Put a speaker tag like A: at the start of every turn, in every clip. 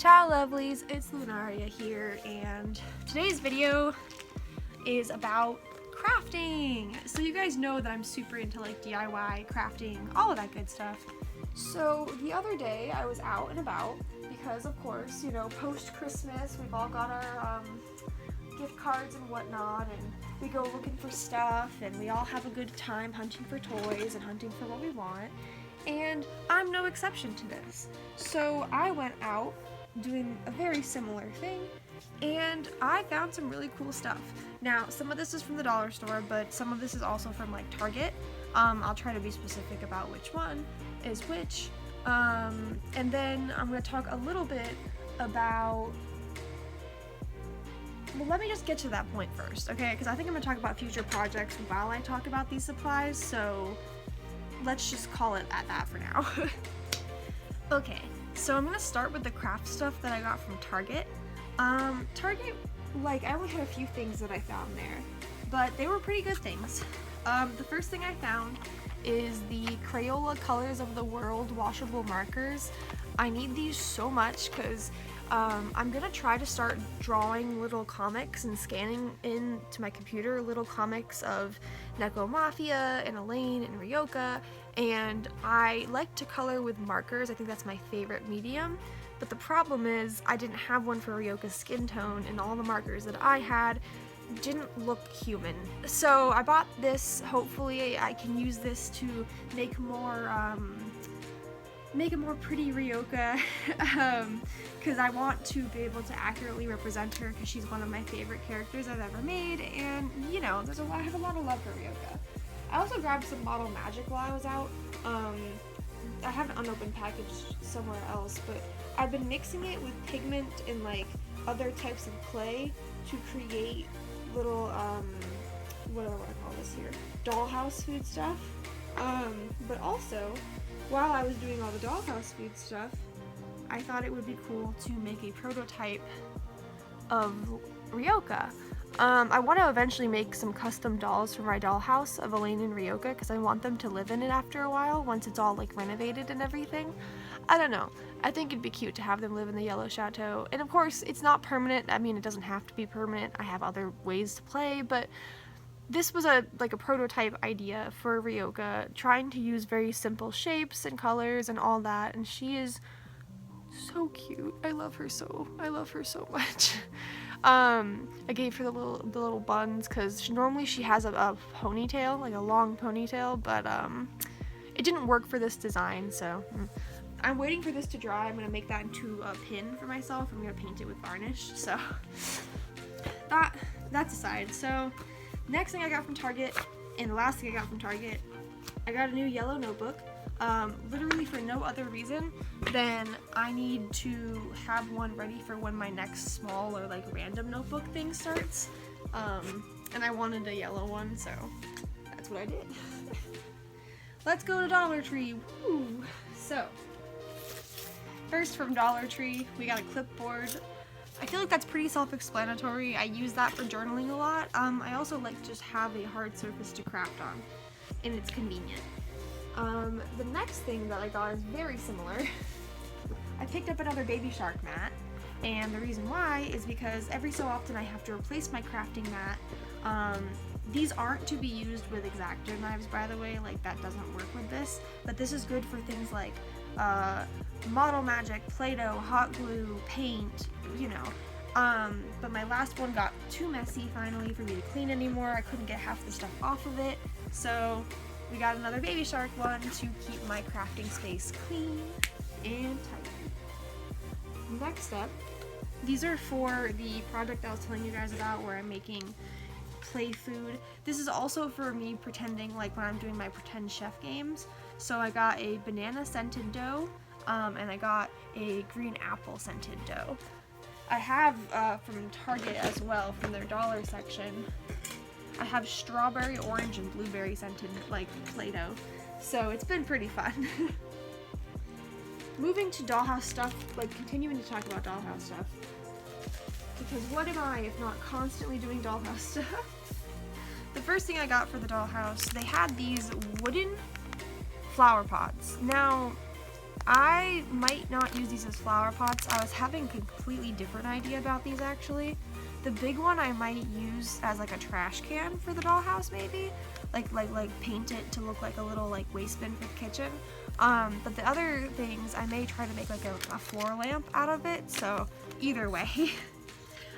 A: Ciao lovelies, it's Lunaria here, and today's video is about crafting. So you guys know that I'm super into like DIY, crafting, all of that good stuff. So the other day I was out and about because of course, you know, post-Christmas we've all got our gift cards and whatnot, and we go looking for stuff and we all have a good time hunting for toys and hunting for what we want. And I'm no exception to this. So I went out doing a very similar thing and I found some really cool stuff. Now some of this is from the dollar store, but some of this is also from like Target. I'll try to be specific about which one is which. And then I'm going to talk a little bit about, well, let me just get to that point first, okay? Because I think I'm going to talk about future projects while I talk about these supplies, so let's just call it at that for now. Okay, so I'm going to start with the craft stuff that I got from Target. Target, like, I only had a few things that I found there, but they were pretty good things. The first thing I found is the Crayola Colors of the World washable markers. I need these so much because I'm gonna try to start drawing little comics and scanning into my computer little comics of Neko Mafia and Elaine and Ryoka, and I like to color with markers. I think that's my favorite medium, but the problem is I didn't have one for Ryoka's skin tone, and all the markers that I had didn't look human. So I bought this. Hopefully I can use this to make a more pretty Ryoka, because I want to be able to accurately represent her because she's one of my favorite characters I've ever made, and you know, I have a lot of love for Ryoka. I also grabbed some Model Magic while I was out. I have an unopened package somewhere else, but I've been mixing it with pigment and like other types of clay to create little, what do I want to call this here? Dollhouse food stuff. But also, while I was doing all the dollhouse food stuff, I thought it would be cool to make a prototype of Ryoka. I want to eventually make some custom dolls for my dollhouse of Elaine and Ryoka because I want them to live in it after a while once it's all like renovated and everything. I don't know. I think it'd be cute to have them live in the yellow chateau. And of course, it's not permanent. I mean, it doesn't have to be permanent. I have other ways to play, but this was a prototype idea for Ryoka, trying to use very simple shapes and colors and all that, and she is so cute. I love her so much. I gave her the little buns because normally she has a ponytail, like a long ponytail, but it didn't work for this design, so I'm waiting for this to dry. I'm going to make that into a pin for myself. I'm going to paint it with varnish, so that's aside. So next thing I got from Target, and the last thing I got from Target, I got a new yellow notebook, literally for no other reason than I need to have one ready for when my next small or like random notebook thing starts, and I wanted a yellow one, so that's what I did. Let's go to Dollar Tree. Woo! So first from Dollar Tree, we got a clipboard. I feel like that's pretty self-explanatory. I use that for journaling a lot. I also like to just have a hard surface to craft on, and it's convenient. The next thing that I got is very similar. I picked up another Baby Shark mat, and the reason why is because every so often I have to replace my crafting mat. These aren't to be used with X-Acto knives, by the way, like that doesn't work with this, but this is good for things like Model Magic, Play-Doh, hot glue, paint, you know. But my last one got too messy finally for me to clean anymore. I couldn't get half the stuff off of it, so we got another Baby Shark one to keep my crafting space clean and tidy. Next up, these are for the project I was telling you guys about where I'm making play food. This is also for me pretending like when I'm doing my pretend chef games. So I got a banana scented dough, and I got a green apple scented dough. I have from Target as well, from their dollar section, I have strawberry, orange, and blueberry scented like Play-Doh. So it's been pretty fun. Moving to dollhouse stuff, like continuing to talk about dollhouse stuff. Because what am I if not constantly doing dollhouse stuff? The first thing I got for the dollhouse, they had these wooden flower pots. Now, I might not use these as flower pots. I was having a completely different idea about these actually. The big one I might use as like a trash can for the dollhouse maybe. Like paint it to look like a little like waste bin for the kitchen. But the other things I may try to make like a floor lamp out of it, so either way.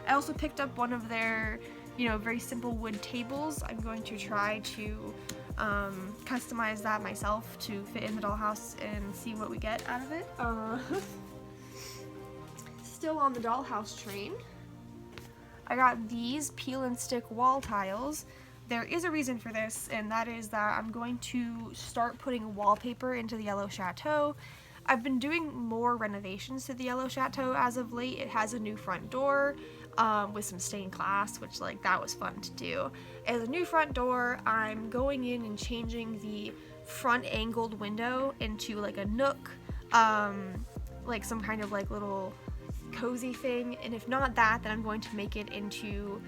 A: I also picked up one of their, you know, very simple wood tables. I'm going to try to customize that myself to fit in the dollhouse and see what we get out of it. Still on the dollhouse train, I got these peel and stick wall tiles. There is a reason for this, and that is that I'm going to start putting wallpaper into the Yellow Chateau. I've been doing more renovations to the Yellow Chateau as of late. It has a new front door with some stained glass, which like that was fun to do. As a new front door, I'm going in and changing the front angled window into like a nook, like some kind of like little cozy thing, and if not that, then I'm going to make it into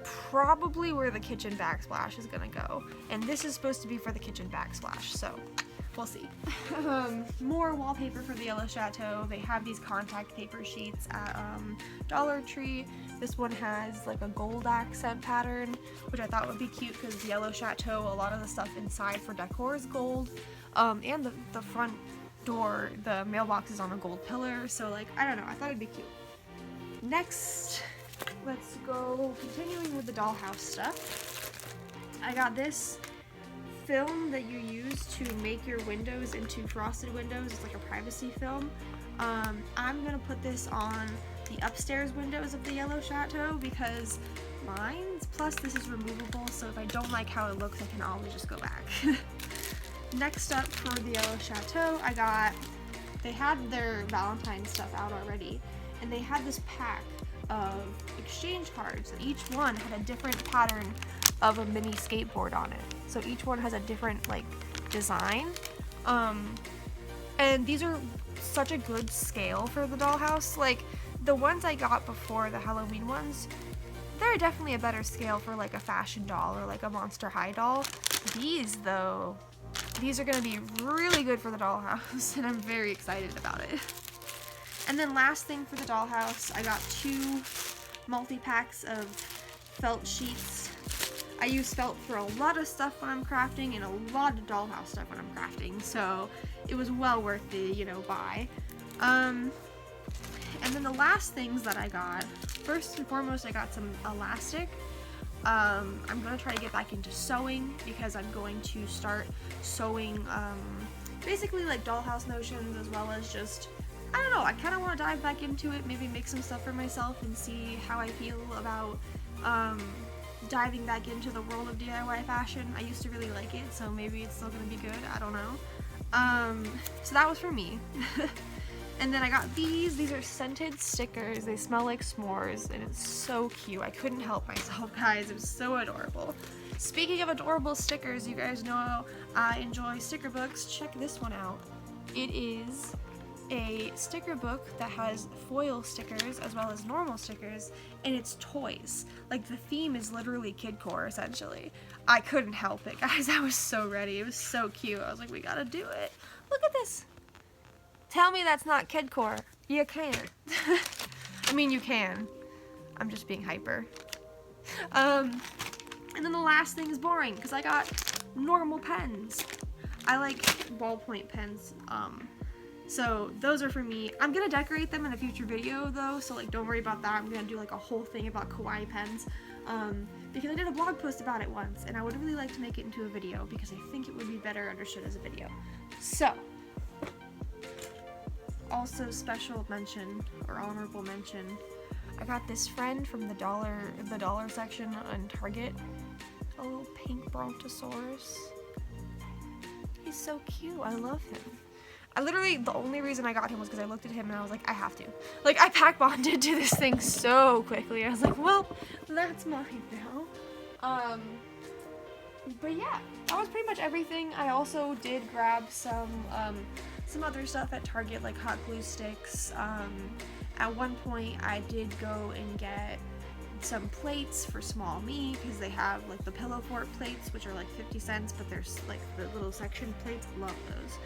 A: probably where the kitchen backsplash is gonna go, and this is supposed to be for the kitchen backsplash, so we'll see. More wallpaper for the Yellow Chateau. They have these contact paper sheets at Dollar Tree. This one has like a gold accent pattern, which I thought would be cute because the Yellow Chateau, a lot of the stuff inside for decor is gold, and the front door, the mailbox is on a gold pillar, so like, I don't know, I thought it'd be cute. Next, let's go continuing with the dollhouse stuff. I got this film that you use to make your windows into frosted windows. It's like a privacy film. I'm gonna put this on the upstairs windows of the Yellow Chateau because mine's, plus this is removable, so if I don't like how it looks, I can always just go back. Next up for the Yellow Chateau, they had their Valentine's stuff out already, and they had this pack of exchange cards, and each one had a different pattern of a mini skateboard on it. So each one has a different like design, and these are such a good scale for the dollhouse. Like the ones I got before, the Halloween ones, they're definitely a better scale for like a fashion doll or like a Monster High doll. These though, these are gonna be really good for the dollhouse, and I'm very excited about it. And then last thing for the dollhouse, I got 2 multi-packs of felt sheets. I use felt for a lot of stuff when I'm crafting and a lot of dollhouse stuff when I'm crafting, so it was well worth the, you know, buy. And then the last things that I got, first and foremost, I got some elastic. I'm going to try to get back into sewing because I'm going to start sewing basically like dollhouse notions, as well as just, I don't know, I kind of want to dive back into it, maybe make some stuff for myself and see how I feel about diving back into the world of DIY fashion. I used to really like it, so maybe it's still gonna be good, I don't know. So that was for me. And then I got these are scented stickers. They smell like s'mores, and it's so cute. I couldn't help myself, guys. It was so adorable. Speaking of adorable stickers, you guys know I enjoy sticker books. Check this one out. It is a sticker book that has foil stickers as well as normal stickers, and it's toys. Like the theme is literally kidcore essentially. I couldn't help it, guys. I was so ready. It was so cute. I was like, we gotta do it. Look at this. Tell me that's not kidcore. You can't. I mean, you can. I'm just being hyper. And then the last thing is boring because I got normal pens. I like ballpoint pens. So those are for me. I'm gonna decorate them in a future video though, so like don't worry about that. I'm gonna do like a whole thing about kawaii pens, because I did a blog post about it once, and I would really like to make it into a video because I think it would be better understood as a video. So, also special mention or honorable mention, I got this friend from the dollar section on Target, a little pink brontosaurus. He's so cute. I love him. I literally, the only reason I got him was because I looked at him and I was like, I have to. Like, I pack bonded to this thing so quickly. I was like, well, that's mine now. But yeah, that was pretty much everything. I also did grab some other stuff at Target, like hot glue sticks. At one point, I did go and get some plates for small me because they have like the pillow fort plates, which are like 50 cents, but there's like the little section plates. Love those.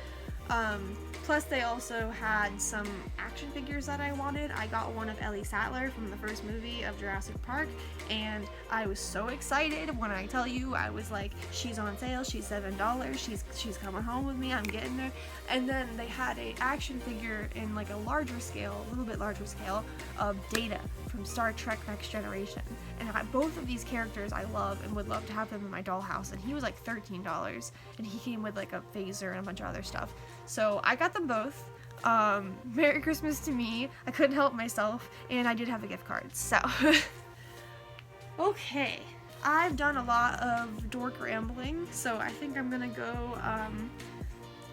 A: Plus they also had some action figures that I wanted. I got one of Ellie Sattler from the first movie of Jurassic Park, and I was so excited when I tell you, I was like, she's on sale, she's $7, she's coming home with me, I'm getting her. And then they had a action figure in like a larger scale, a little bit larger scale, of Data from Star Trek Next Generation. And both of these characters I love and would love to have them in my dollhouse, and he was like $13, and he came with like a phaser and a bunch of other stuff. So I got them both. Merry Christmas to me. I couldn't help myself, and I did have a gift card, so. Okay, I've done a lot of dork rambling, so I think I'm gonna go, I'm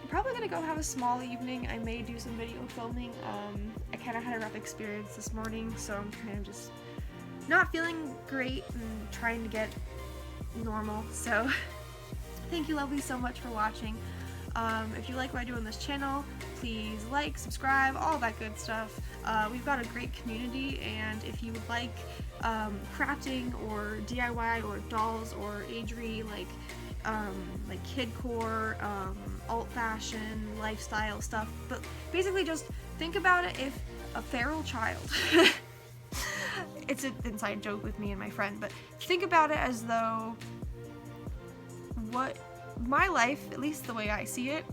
A: probably gonna go have a small evening. I may do some video filming. I kind of had a rough experience this morning, so I'm kind of just not feeling great and trying to get normal, so thank you lovely so much for watching. If you like what I do on this channel, please like, subscribe, all that good stuff. We've got a great community, and if you would like crafting or DIY or dolls or Agere, like kidcore, alt fashion, lifestyle stuff, but basically just think about it if a feral child it's an inside joke with me and my friend, but think about it as though what my life, at least the way I see it,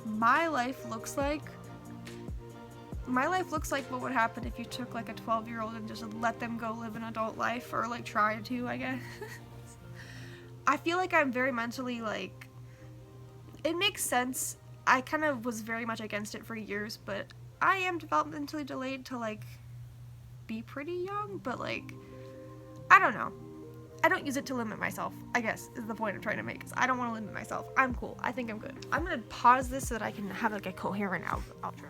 A: my life looks like what would happen if you took like a 12-year-old and just let them go live an adult life, or like try to, I guess. I feel like I'm very mentally, like, it makes sense. I kind of was very much against it for years, but I am developmentally delayed to like be pretty young, but like, I don't know. I don't use it to limit myself, I guess, is the point I'm trying to make, because I don't want to limit myself. I'm cool. I think I'm good. I'm going to pause this so that I can have like a coherent outro.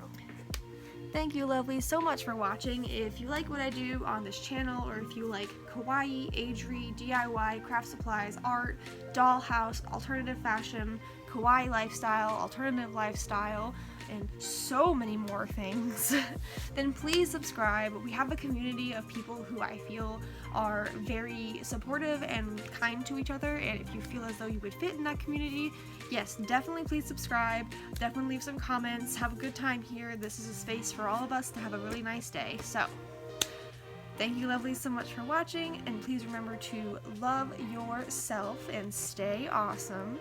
A: Thank you, lovely, so much for watching. If you like what I do on this channel, or if you like kawaii, Agere, DIY, craft supplies, art, dollhouse, alternative fashion, kawaii lifestyle, alternative lifestyle, and so many more things, then please subscribe. We have a community of people who I feel are very supportive and kind to each other, and if you feel as though you would fit in that community, yes, definitely please subscribe, definitely leave some comments, have a good time here. This is a space for all of us to have a really nice day. So thank you, lovely, so much for watching, and please remember to love yourself and stay awesome.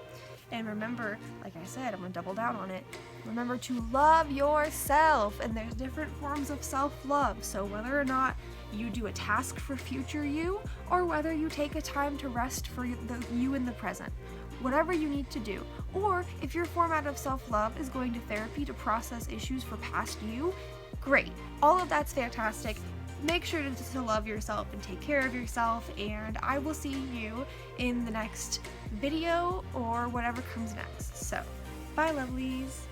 A: And remember, like I said, I'm going to double down on it, remember to love yourself, and there's different forms of self-love, so whether or not you do a task for future you, or whether you take a time to rest for you in the present, whatever you need to do, or if your format of self-love is going to therapy to process issues for past you, great, all of that's fantastic. Make sure to love yourself and take care of yourself, and I will see you in the next video or whatever comes next. So, bye, lovelies.